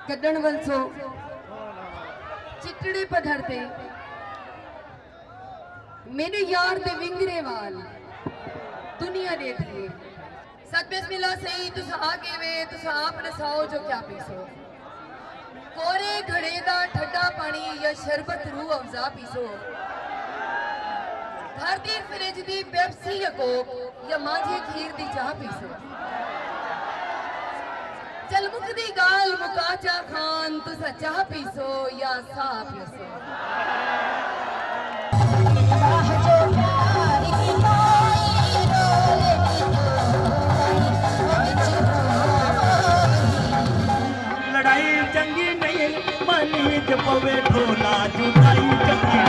कड्डण वंसो चिटड़े पधरते मेरे यार दे विंगरे वाल दुनिया देखिए सत बिस्मिल्लाह सही तुस आके वे तुस आप नसाओ जो क्या पीसो कोरे घड़े दा ठंडा पानी या शरबत रूह अफजा पीसो घर दी फ्रिज दी पेप्सी या कोक या माझे खीर दी चाह पीसो चल मुख दी गाल मुकाचा खान तुसा चाह पीसो या सा पीसो लड़ाई चंगी नहीं मनी च पवे ढोला जुदाई चंगी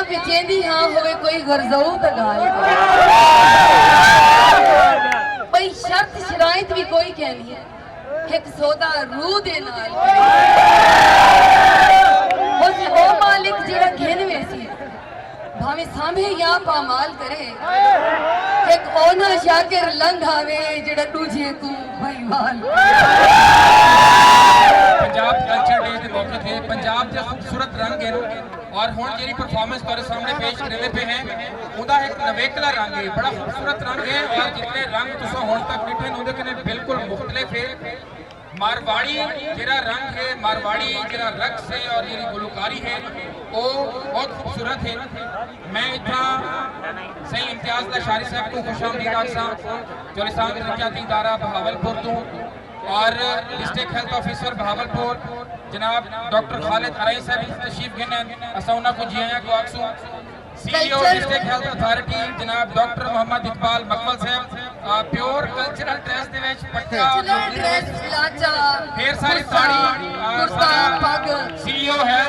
विचेंदी हाँ होवे कोई गरजऊ त गाल भाई शर्त शराइत भी कोई कहनी है एक सौदा रूह दे नाल ओ मालिक जेड़ा घेनवे सी भावे सामे या पामाल करे एक ओना शाकिर लंघ आवे जेड़ा दूजे को भाईवाल पंजाब कल्चर डे के मौके थे पंजाब के खूबसूरत रंग है और हुण जी परफॉर्मेंस तुम्हारे सामने पेश करने पे हैं उदा एक नवेकला रंग है बड़ा खूबसूरत रंग है और जितने रंग तुसा हुण तक डिठे उहदे कने बिल्कुल मुख्तलिफ है मारवाड़ी जेड़ा रंग है मारवाड़ी जेड़ा रक्स है और जेड़ी गुलकारी है वो बहुत खूबसूरत है मैं इतना सही इम्तियाज लशारी साहब को खुशामदीद आखसा जो लिसान तरक्याती इदारा बहावलपुर तो और डिस्ट्रिक्ट हेल्थ ऑफिसर बहावलपुर जनाब डॉक्टर खालिद अराई साहब तशरीफ गिनन असौना को जिया को आखसू सीईओ डिस्ट्रिक्ट हेल्थ अथॉरिटी जनाब डॉक्टर मोहम्मद इकबाल मकबल साहब प्योर कल्चरल ड्रेस दे विच पट्टा ढेर सारी साड़ी सीईओ है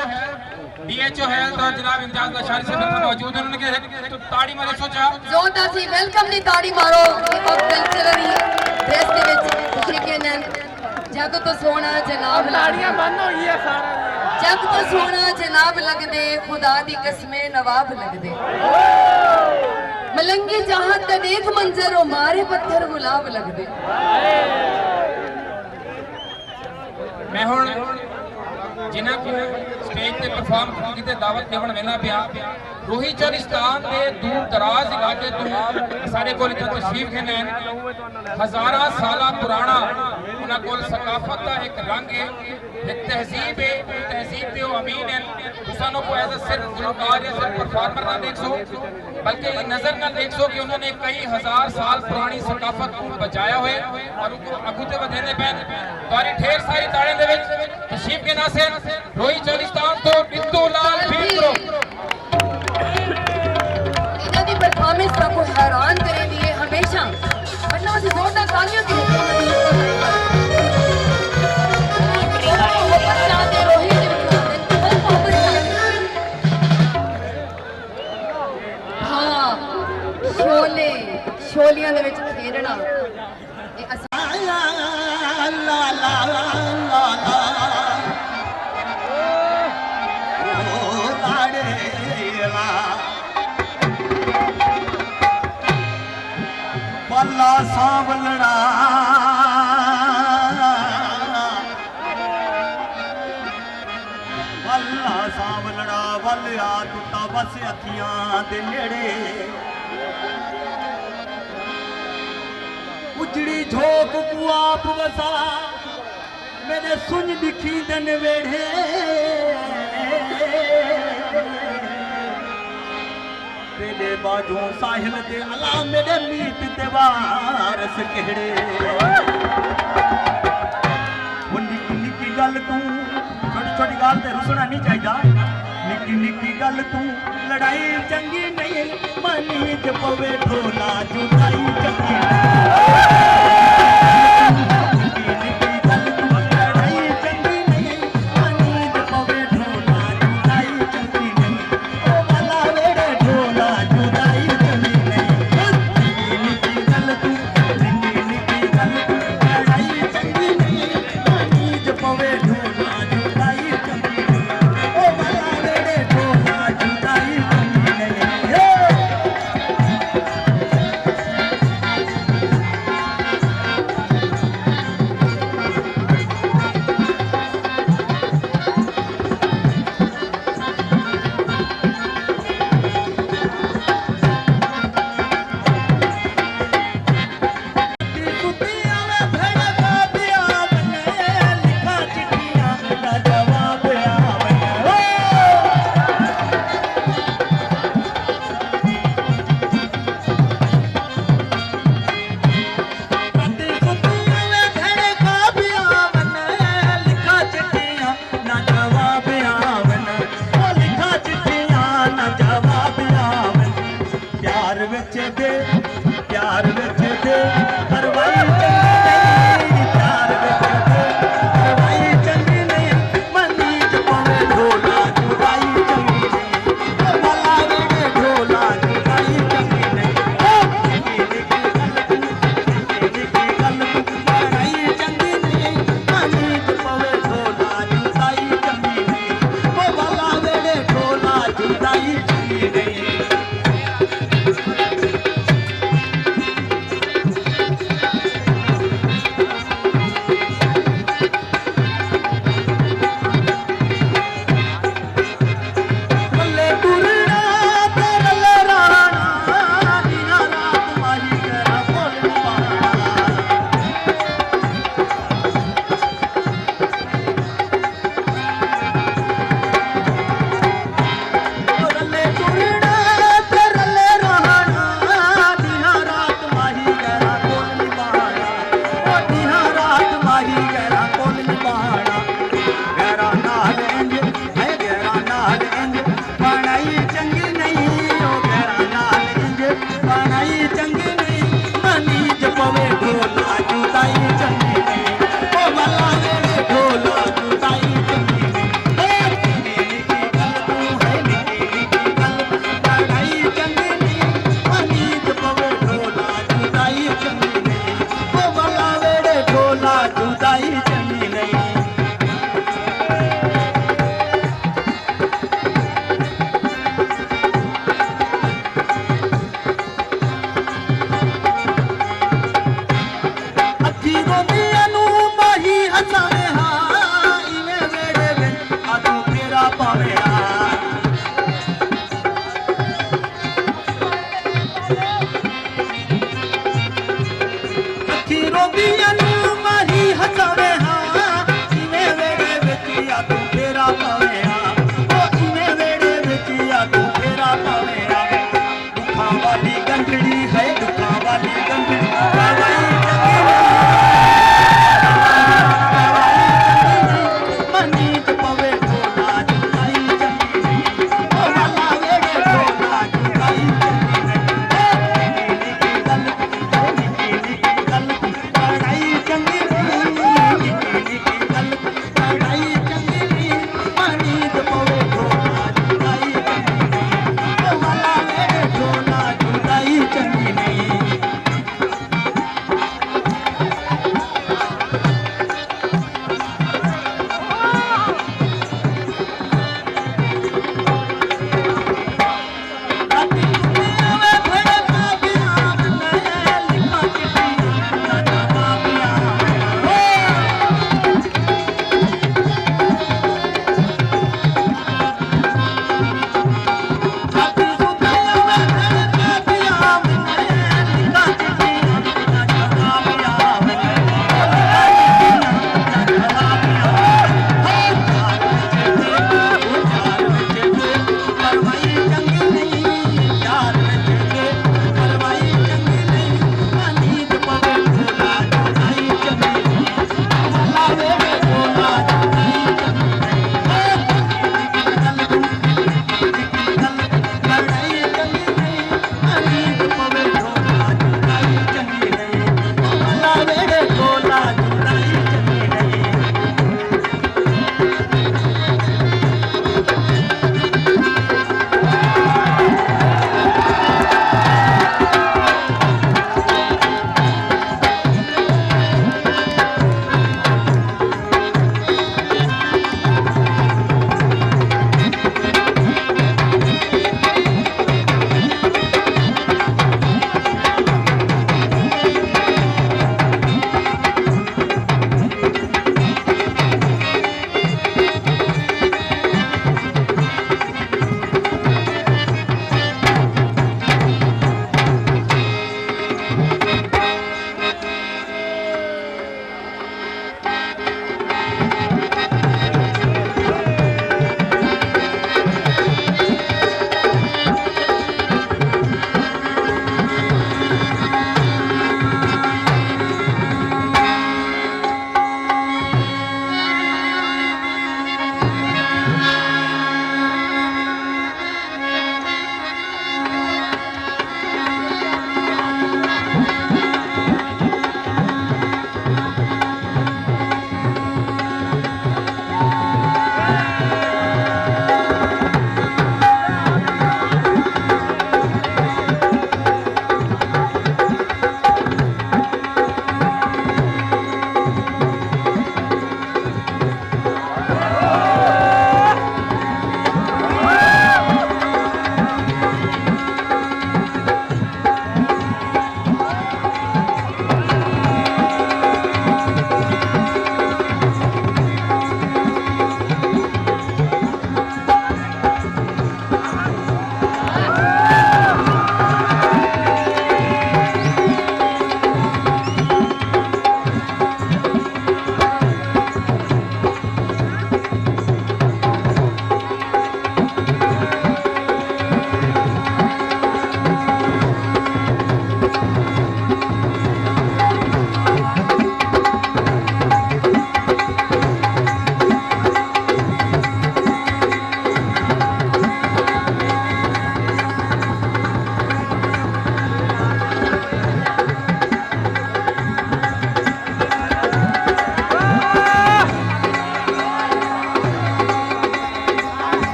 डीएचओ हेल्थ और जनाब इम्तियाज लशारी साहब मौजूद हैं उन्होंने तो ताड़ी मारे सोचा जोरदार सी वेलकम दी ताड़ी मारो और कल्चरल ड्रेस दे विच तशरीफ गिनन जग तो सोना जनाब लाड़ियां बंद हो गई है सारा जग तो सोना जनाब लगदे खुदा दी कसमें नवाब लगदे मलंगी चाहत दा देख मंजर ओ मारे पत्थर गुलाब लगदे मैं हुण जिन्हां को स्टेज पे परफॉर्म कीते दावत देवन वेला पिया रोही चौलिस्तान के दूर दराज इलाके तो सारे को तशरीफ गिने हजारा साल पुराना उन्होंने को सकाफत का एक रंग है एक तहजीब है तहजीब के अमीन है तुसानों को एज सिर्फ गुलकार या सिर्फ परफॉर्मर ना देख सो बल्कि नजर ना देख सो कि उन्होंने कई हजार साल पुरानी सकाफत को बचाया हुए और उनको अगूते बधेने पैन द्वारी ढेर सारी ताड़े दे विच तशरीफ गिना से रोही चौलिस्तान तो बिंदु लाल भीतरो परफॉर्मेंस आपको हैरान करेंगी ये हमेशा वरना उसे जोरदार तालियों की हाँ शोले शोलियां दे विच खेलना ਸਾਂਵਲਣਾ ਵੱਲਾ ਸਾਂਵਲਣਾ ਵੱਲ ਆ ਟੁੱਟਾ ਬਸ ਅੱਖੀਆਂ ਦੇ ਨੇੜੇ ਉਜੜੀ ਝੋਕ ਕੋ ਆਪ ਵਸਾ मेरे सुन दिखी दन वेढ़े तेरे बाजू साहिल दे अला मेरे मीत ते वारस केड़े वो निक्की निक्की गल तू छोटी छोटी गल ते रुसना नहीं चाहिए निक्की निक्की गल तू लड़ाई चंगी नहीं मनी च पवे ढोला जुदाई चंगी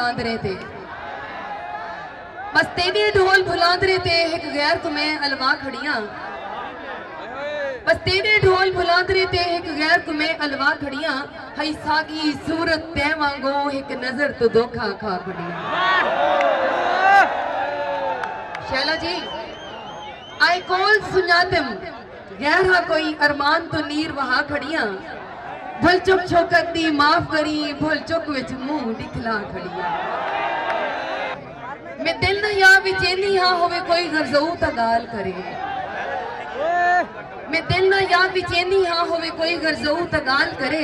भुलांदरे ते बस तेरे ढोल भुलांदरे ते एक गैर तुम्हें अलवा खड़ियां बस तेरे ढोल भुलांदरे ते एक गैर तुम्हें अलवा खड़ियां हई सागी सूरत ते वांगो एक नजर तो धोखा खा खड़ियां शैला जी आई कोल सुनातम गहरा कोई अरमान तो नीर वहा खड़ियां भुल चुक छोकत दी माफ करी भुल चुक विच मुंह दिखला खड़ियां मैं दिल न या विचेनी हाँ होवे कोई गरजऊ ता गाल करे मैं दिल न या विचेनी हाँ होवे कोई गरजऊ ता गाल करे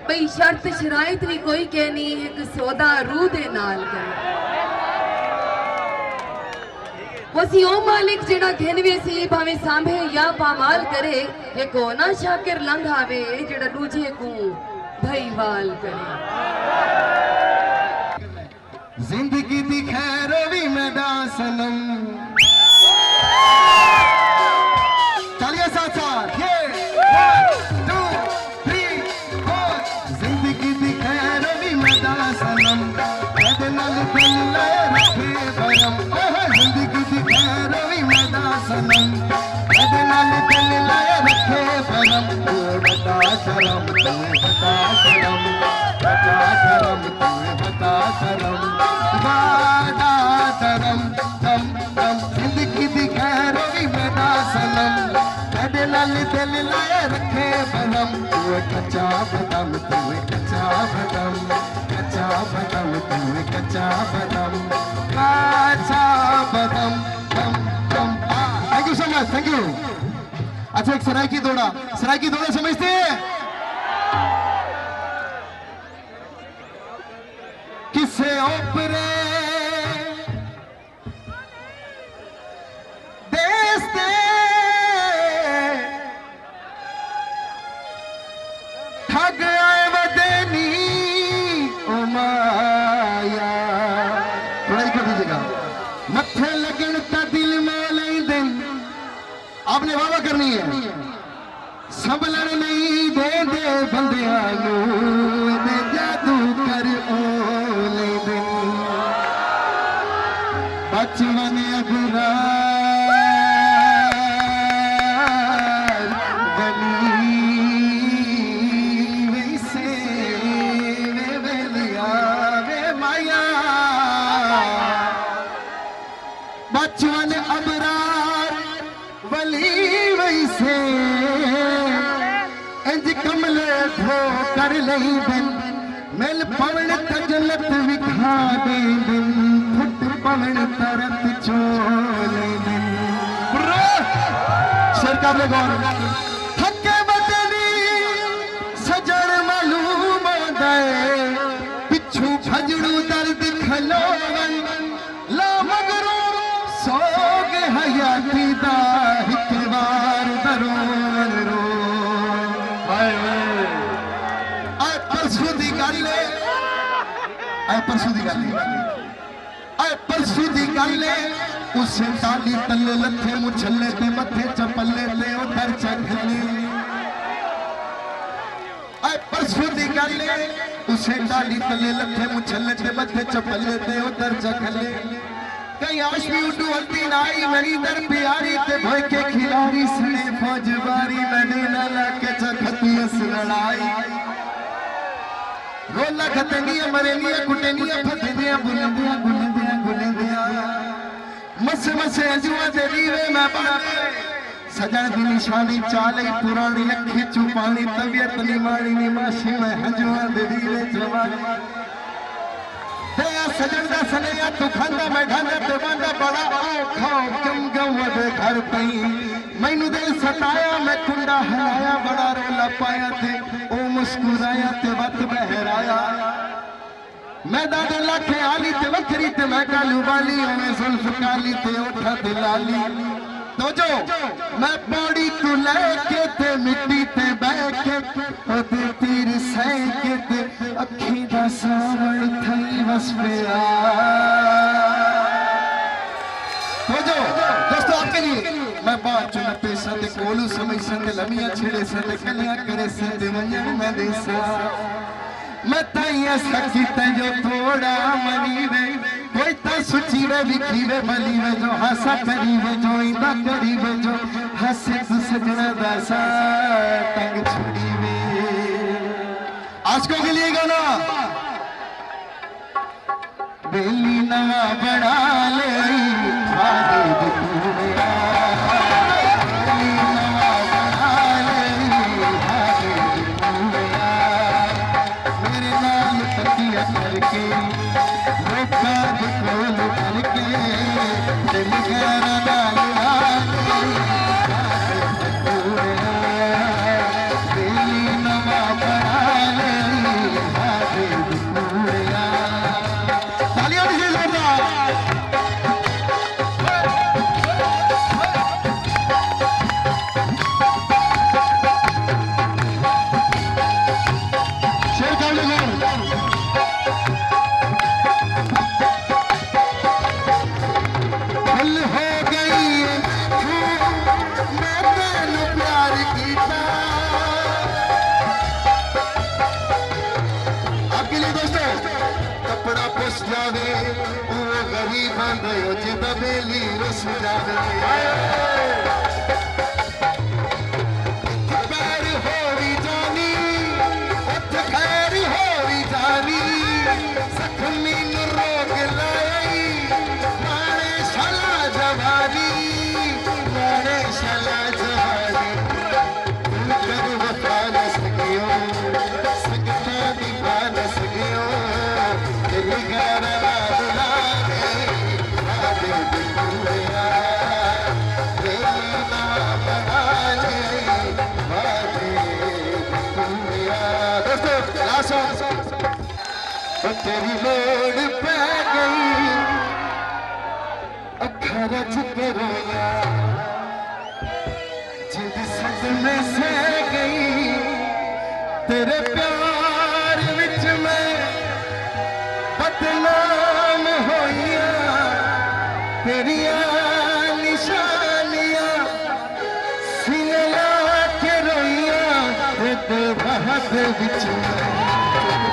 भई शर्त शराइत भी कोई कहनी एक सौदा रूह दे नाल करे वसी ओ मालिक जेड़ा घेनवे सी भावे सांभे या पामाल करे ये कोना शाकिर लंघावे जेड़ा दूजे को भईवाल करे जिंदगी दी खैर भी मैदा सनम चलिए साथ साथ ये 1 2 3 4 जिंदगी दी खैर भी मैदा सनम कहदे नाल दिल ले रखे भरम जिंदगी दी खैर भी मैदा सनम कहदे नाल दिल ले रखे भरम तू बता शरम तू बता शरम बता शरम तू बता शरम वादा धरम दम दम जिंदगी दी खैर भी मैदा सनम कहदे नाल दिल लाए रखे भरम तू कच्चा बदम तू कच्चा बदम कच्चा बदम तू कच्चा बदम कच्चा बदम दम दम thank you so much thank you अच्छा एक सरायकी दौड़ा समझते हैं किसे ओपरे देश दे ठग आए वदेनी ओ माया थोड़ा ही कर दीजिएगा मत्थे लगन ता दिल में नहीं दिन आपने वादा करनी है संभलन नहीं दे दे बंदियां दे जादू कर ओ बचवन अबरार गली वैसे वे वेलिया वे माया बचवन अबरार वली वैसे इंज कमले धो कर लई दिन मिल पवन तजलत विखा दे दिन पवन तरत चोले दिन शेर काबले गौर थके बदनी सजन मालूम दे पिछू भजड़ू दर्द खलोवन ला मगरू सोग हयाती दा एक बार दरोन रो आए परसों दी गल परसू दी गल उस डाली तले लथे मुछले ते मथे चपले ते उधर चखले परसू दी गल उस डाली तले लथे मुछले ते मथे चपले ते उधर चखले कई आशमी उडू हल्दी नाई मेरी दर प्यारी ते भोय के खिलाड़ी सने फौज बारी मैंने ना लाके चखती अस लड़ाई रोला खतनिया मरेनिया कुटनिया फटनिया बुलंदिया गुलंदिया गुलंदिया मसे मसे अंजुआ दे दीवे मैं बना सजन दी निशानी चाले पुरानी अखी चुपानी तबीयत निमानी निमाशी में अंजुआ दे दीवे जवानी ते सजन दा सनेया तू खांदा मैं ढांदा ते बांदा बड़ा औखा कम गवद घर पई मैनू दिल सताया मैं कुंडा हलाया बड़ा रोला पाया ते ओ मुस्कुराया ते वत बहराया मैं दादे लाखे आली ते वखरी ते मैं कालू वाली मैं जुल्फ काली ते ओठा ते लाली तो जो मैं पौड़ी तू लेके ते मिट्टी ते बह के ओ ते तीर सह के ते अखी दा सावण थई वस पिया तो जो दोस्तों आपके लिए मैं बात चुन पेशा ते कोलू समय संग लमिया छिड़े संग कन्या करे संग मंजन मैं देसा मैं ताइया सखी तजो थोड़ा मनी वे कोई तो सुची वे विखी वे बली वे जो हंसा करी वे जो इंदा करी वे जो हंसे तू सजना दासा टंग छुड़ी वे। आज को के लिए गाना बेली नवा बना ले आगे दुनिया बेली नवा बना ले आगे दुनिया मेरे नाल तकिया करके रोका दुकोल करके दिल गहरा नाल आगे दुनिया बेली नवा बना ले आगे दुनिया। तालियां दीजिए जोरदार। शेर कावले गौर दिल हो गई मैं तेनू प्यार कीता। आपके लिए दोस्तों कपड़ा पुस जावे वो गरीब हो जिदा बेली रुस जावे पैर होवी जानी उठ खैर होवी जानी जख्मी नु रोग लाई मारे शला जवानी मारे शला जवानी कर वफा न सकियो सकता दिखा न सकियो दिल गहरा बुला दे आगे दुनिया बेली नवा बना ले आगे दुनिया। दोस्तों लास्ट सॉन्ग तेरी लोड़ पै गई अखा रच के रोया जिद सदमे से गई तेरे प्यार विच मैं बदनाम होइया तेरिया निशानियां सीने ला के रोइया ते बहक विच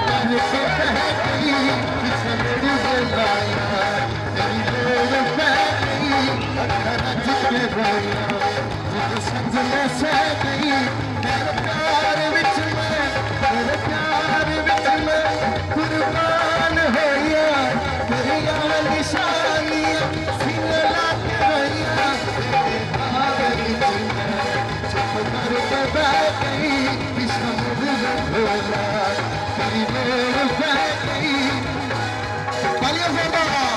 करके कह गई किसे मेरी बुलाया तेरी लोड़ पै गई अखा रच के रोया जिद सदमे से गई तेरे प्यार विच मैं तेरे प्यार विच मैं कुर्बान होइया तेरिया निशानियां सीने ला के रोइया तेरे भाग विच मैं चुप करके बैठ गई किसे मेरी बुलाया तेरी लोड़ पै गई। तालियां जोरदार।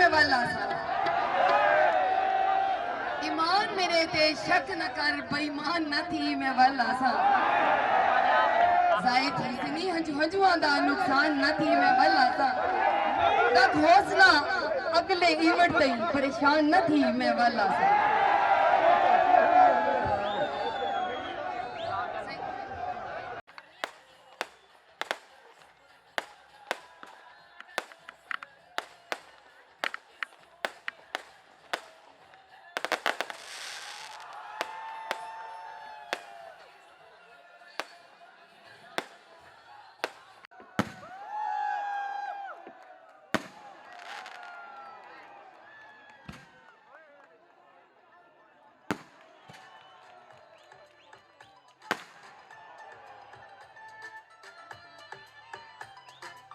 मैं वाला सा ईमान मेरे ते शक न कर बेईमान न थी मैं वाला सा जाए थी सिनी हंजुआ दा नुकसान न थी मैं वाला सा का घोसला अगले इवेंट तई परेशान न थी मैं वाला सा